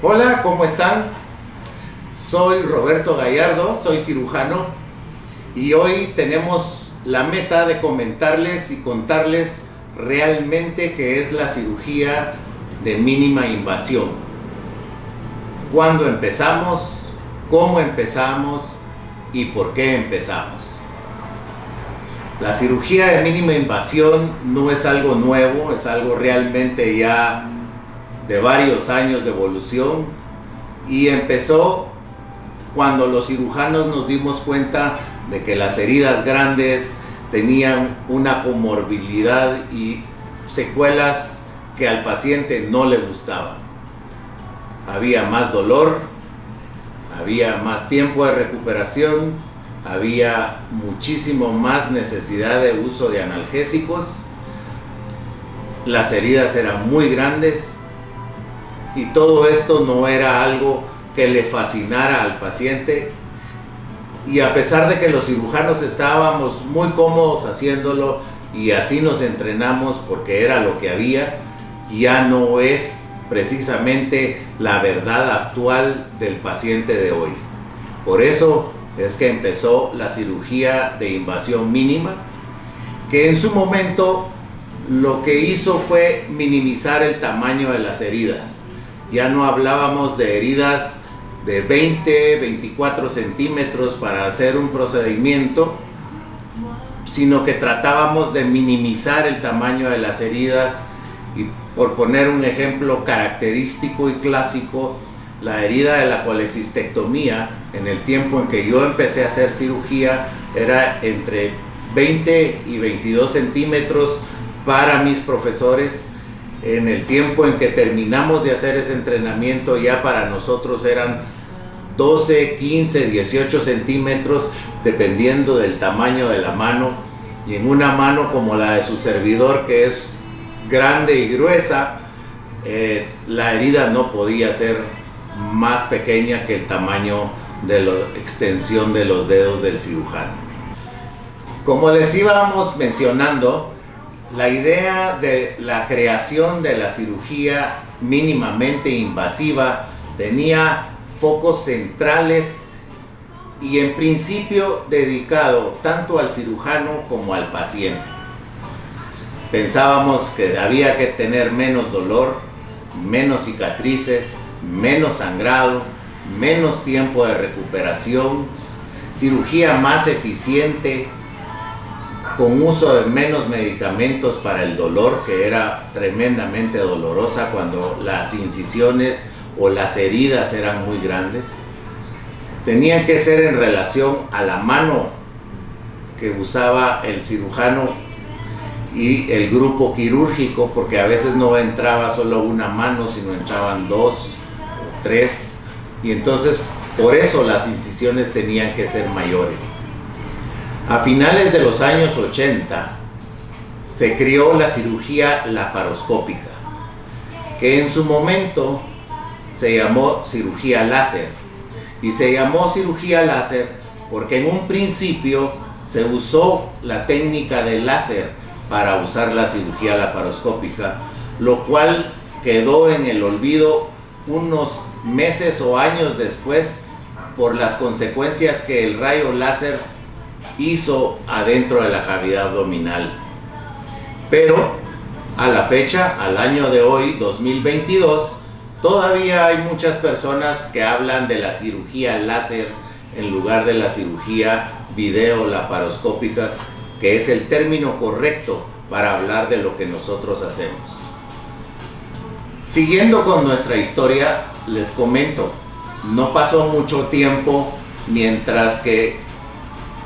Hola, ¿cómo están? Soy Roberto Gallardo, soy cirujano y hoy tenemos la meta de comentarles y contarles realmente qué es la cirugía de mínima invasión. ¿Cuándo empezamos? ¿Cómo empezamos? ¿Y por qué empezamos? La cirugía de mínima invasión no es algo nuevo, es algo realmente ya de varios años de evolución y empezó cuando los cirujanos nos dimos cuenta de que las heridas grandes tenían una comorbilidad y secuelas que al paciente no le gustaban. Había más dolor, había más tiempo de recuperación, había muchísimo más necesidad de uso de analgésicos, las heridas eran muy grandes y todo esto no era algo que le fascinara al paciente, y a pesar de que los cirujanos estábamos muy cómodos haciéndolo y así nos entrenamos porque era lo que había, ya no es precisamente la verdad actual del paciente de hoy. Por eso es que empezó la cirugía de invasión mínima, que en su momento lo que hizo fue minimizar el tamaño de las heridas. Ya no hablábamos de heridas de 20, 24 centímetros para hacer un procedimiento, sino que tratábamos de minimizar el tamaño de las heridas. Y por poner un ejemplo característico y clásico, la herida de la colecistectomía, en el tiempo en que yo empecé a hacer cirugía, era entre 20 y 22 centímetros para mis profesores. En el tiempo en que terminamos de hacer ese entrenamiento, ya para nosotros eran 12, 15, 18 centímetros, dependiendo del tamaño de la mano. Y en una mano como la de su servidor, que es grande y gruesa, la herida no podía ser más pequeña que el tamaño de la extensión de los dedos del cirujano. Como les íbamos mencionando, la idea de la creación de la cirugía mínimamente invasiva tenía focos centrales y en principio dedicado tanto al cirujano como al paciente. Pensábamos que había que tener menos dolor, menos cicatrices, menos sangrado, menos tiempo de recuperación, cirugía más eficiente, con uso de menos medicamentos para el dolor, que era tremendamente dolorosa cuando las incisiones o las heridas eran muy grandes. Tenían que ser en relación a la mano que usaba el cirujano y el grupo quirúrgico, porque a veces no entraba solo una mano, sino entraban 2 o 3, y entonces por eso las incisiones tenían que ser mayores. A finales de los años 80 se creó la cirugía laparoscópica, que en su momento se llamó cirugía láser, y se llamó cirugía láser porque en un principio se usó la técnica de láser para usar la cirugía laparoscópica, lo cual quedó en el olvido unos meses o años después por las consecuencias que el rayo láser hizo adentro de la cavidad abdominal. Pero a la fecha, al año de hoy, 2022, todavía hay muchas personas que hablan de la cirugía láser en lugar de la cirugía videolaparoscópica, que es el término correcto para hablar de lo que nosotros hacemos. Siguiendo con nuestra historia, les comento, no pasó mucho tiempo mientras que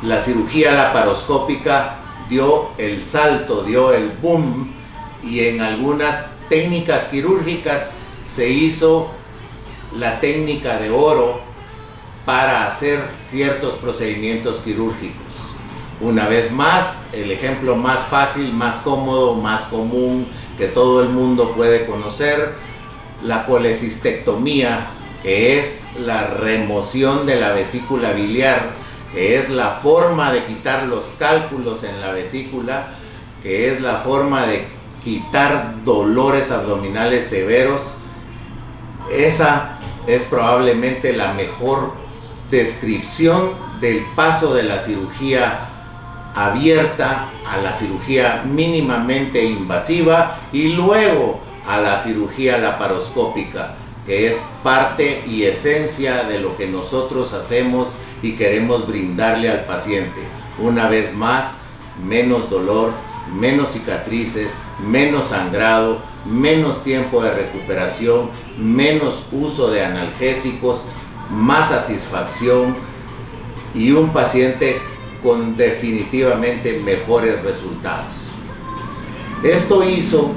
la cirugía laparoscópica dio el salto, dio el boom, y en algunas técnicas quirúrgicas se hizo la técnica de oro para hacer ciertos procedimientos quirúrgicos. Una vez más, el ejemplo más fácil, más cómodo, más común, que todo el mundo puede conocer, la colecistectomía, que es la remoción de la vesícula biliar, que es la forma de quitar los cálculos en la vesícula, que es la forma de quitar dolores abdominales severos. Esa es probablemente la mejor descripción del paso de la cirugía abierta a la cirugía mínimamente invasiva y luego a la cirugía laparoscópica, que es parte y esencia de lo que nosotros hacemos y queremos brindarle al paciente. Una vez más, menos dolor, menos cicatrices, menos sangrado, menos tiempo de recuperación, menos uso de analgésicos, más satisfacción y un paciente con definitivamente mejores resultados. Esto hizo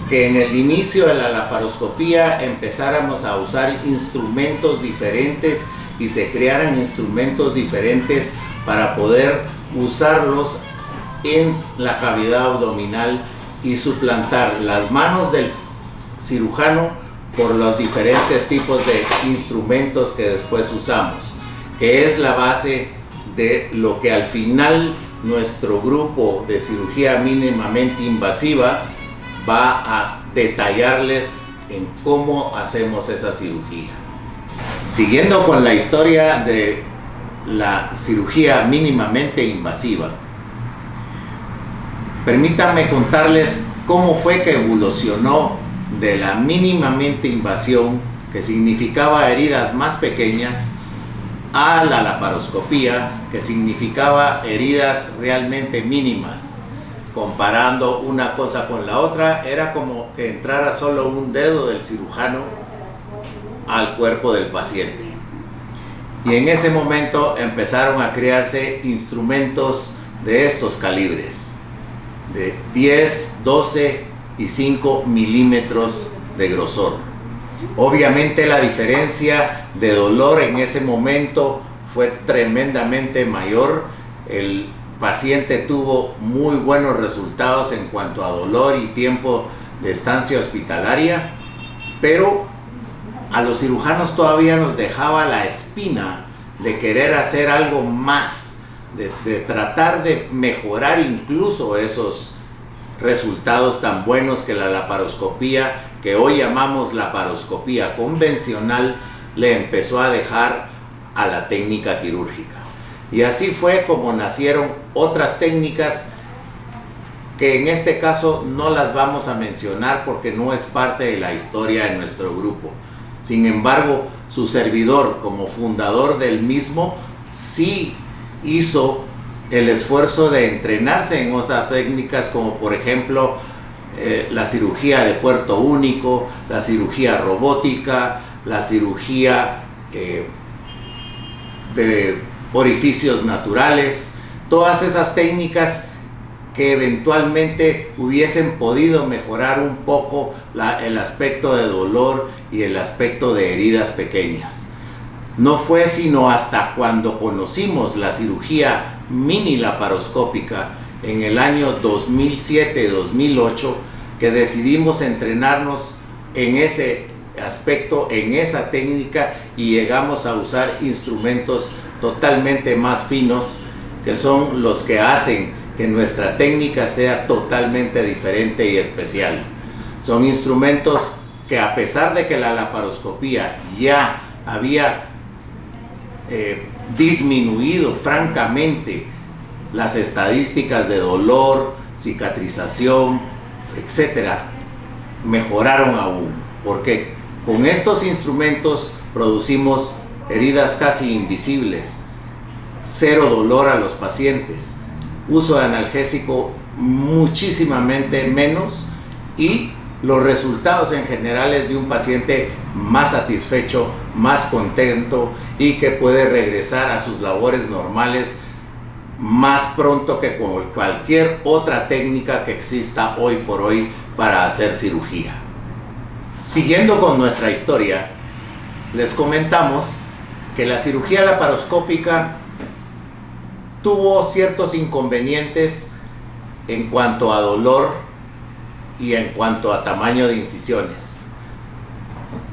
que en el inicio de la laparoscopía empezáramos a usar instrumentos diferentes y se crearan instrumentos diferentes para poder usarlos en la cavidad abdominal y suplantar las manos del cirujano por los diferentes tipos de instrumentos que después usamos, que es la base de lo que al final nuestro grupo de cirugía mínimamente invasiva va a detallarles en cómo hacemos esa cirugía. Siguiendo con la historia de la cirugía mínimamente invasiva, permítanme contarles cómo fue que evolucionó de la mínimamente invasión, que significaba heridas más pequeñas, a la laparoscopía, que significaba heridas realmente mínimas. Comparando una cosa con la otra, era como que entrara solo un dedo del cirujano al cuerpo del paciente. Y en ese momento empezaron a crearse instrumentos de estos calibres, de 10, 12 y 5 milímetros de grosor. Obviamente la diferencia de dolor en ese momento fue tremendamente mayor. El paciente tuvo muy buenos resultados en cuanto a dolor y tiempo de estancia hospitalaria, pero a los cirujanos todavía nos dejaba la espina de querer hacer algo más, de tratar de mejorar incluso esos resultados tan buenos que la laparoscopía, que hoy llamamos laparoscopía convencional, le empezó a dejar a la técnica quirúrgica. Y así fue como nacieron otras técnicas que en este caso no las vamos a mencionar porque no es parte de la historia de nuestro grupo. Sin embargo, su servidor como fundador del mismo sí hizo el esfuerzo de entrenarse en otras técnicas, como por ejemplo la cirugía de puerto único, la cirugía robótica, la cirugía de orificios naturales, todas esas técnicas que eventualmente hubiesen podido mejorar un poco el aspecto de dolor y el aspecto de heridas pequeñas. No fue sino hasta cuando conocimos la cirugía mini laparoscópica en el año 2007-2008 que decidimos entrenarnos en ese aspecto, en esa técnica, y llegamos a usar instrumentos totalmente más finos, que son los que hacen que nuestra técnica sea totalmente diferente y especial. Son instrumentos que, a pesar de que la laparoscopía ya había disminuido francamente las estadísticas de dolor, cicatrización, etcétera, mejoraron aún, porque con estos instrumentos producimos heridas casi invisibles, cero dolor a los pacientes, uso de analgésico muchísimamente menos, y los resultados en general es de un paciente más satisfecho, más contento y que puede regresar a sus labores normales más pronto que con cualquier otra técnica que exista hoy por hoy para hacer cirugía. Siguiendo con nuestra historia, les comentamos que la cirugía laparoscópica tuvo ciertos inconvenientes en cuanto a dolor y en cuanto a tamaño de incisiones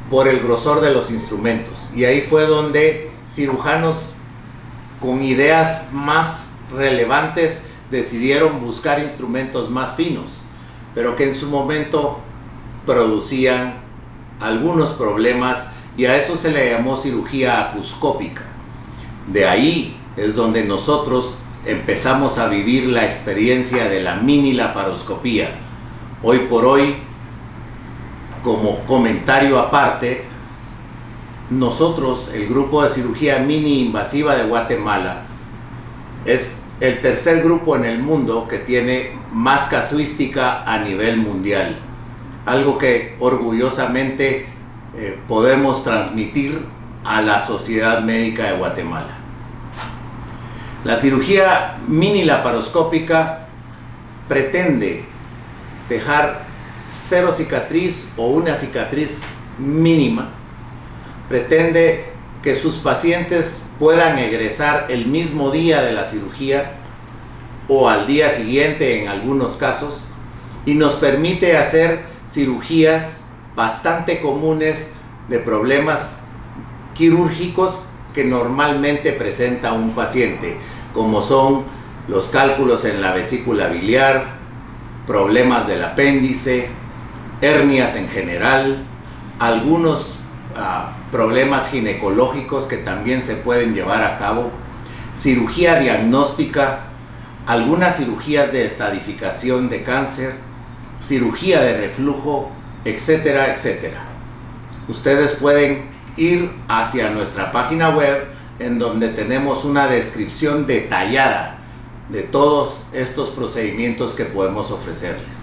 por el grosor de los instrumentos, y ahí fue donde cirujanos con ideas más relevantes decidieron buscar instrumentos más finos, pero que en su momento producían algunos problemas y a eso se le llamó cirugía acuscópica. De ahí es donde nosotros empezamos a vivir la experiencia de la mini laparoscopía. Hoy por hoy, como comentario aparte, nosotros, el grupo de cirugía mini invasiva de Guatemala, es el tercer grupo en el mundo que tiene más casuística a nivel mundial. Algo que orgullosamente podemos transmitir a la Sociedad Médica de Guatemala. La cirugía mini laparoscópica pretende dejar cero cicatriz o una cicatriz mínima. Pretende que sus pacientes puedan egresar el mismo día de la cirugía o al día siguiente en algunos casos, y nos permite hacer cirugías bastante comunes de problemas quirúrgicos que normalmente presenta un paciente, como son los cálculos en la vesícula biliar, problemas del apéndice, hernias en general, algunos problemas ginecológicos que también se pueden llevar a cabo, cirugía diagnóstica, algunas cirugías de estadificación de cáncer, cirugía de reflujo, etcétera, etcétera. Ustedes pueden ir hacia nuestra página web, en donde tenemos una descripción detallada de todos estos procedimientos que podemos ofrecerles.